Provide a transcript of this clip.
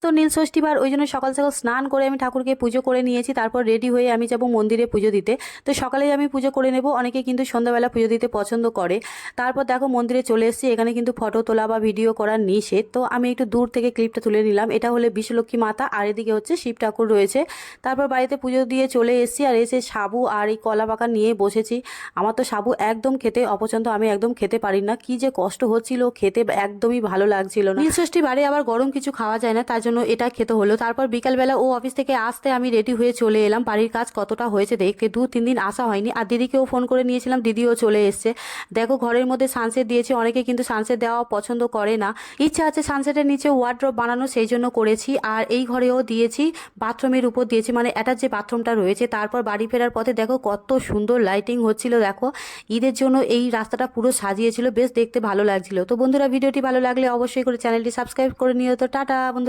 তো নীল ষষ্ঠীবার, ওই জন্য সকাল সকাল স্নান করে আমি ঠাকুরকে পুজো করে নিয়েছি। তারপর রেডি হয়ে আমি যাব মন্দিরে পুজো দিতে। তো সকালেই আমি পুজো করে নেব, অনেকে কিন্তু সন্ধ্যাবেলা পুজো দিতে পছন্দ করে। তারপর দেখো মন্দিরে চলে এসেছি। এখানে কিন্তু ফটো তোলা বা ভিডিও করার নিষেধ, তো আমি একটু দূর থেকে ক্লিপটা তুলে নিলাম। এটা হলে বিশ্বলক্ষ্মী মাতা, আর এদিকে হচ্ছে শিব ঠাকুর রয়েছে। তারপর বাড়িতে পুজো দিয়ে চলে এসেছি, আর এসে সাবু আর এই কলা পাকা নিয়ে বসেছি। আমার তো সাবু একদম খেতে অপছন্দ, আমি একদম খেতে পারি না। কি যে কষ্ট হচ্ছিল, খেতে একদমই ভালো লাগছিল না। নীলষষ্ঠী বারে আবার গরম কিছু খাওয়া যায় না, তার জন্য এটা খেতে হলো। তারপর বিকালবেলা ও অফিস থেকে আসতে আমি রেডি হয়ে চলে এলাম। বাড়ির কাজ কতটা হয়েছে দেখতে, 2-3 দিন আসা হয়নি। আর দিদিকেও ফোন করে নিয়েছিলাম, দিদিও চলে এসছে। দেখো ঘরের মধ্যে সানসেট দিয়েছি, অনেকে কিন্তু সানসেট দেওয়া পছন্দ করে না। ইচ্ছা আছে সানসেটের নিচে ওয়ার্ড্রপ বানানো, সেই জন্য করেছি। আর এই ঘরেও দিয়েছি, বাথরুমের উপর দিয়েছি, মানে অ্যাটাচ যে বাথরুমটা রয়েছে। তারপর বাড়ি ফেরার পথে দেখো কত সুন্দর লাইটিং হচ্ছিল। দেখো ঈদের জন্য এই রাস্তাটা পুরো সাজিয়েছিল, বেশ দেখতে ভালো লাগছিল। তো বন্ধুরা, ভিডিওটি ভালো লাগলে অবশ্যই করে চ্যানেলটি সাবস্ক্রাইব করে নিও। তো টাটা বন্ধুরা।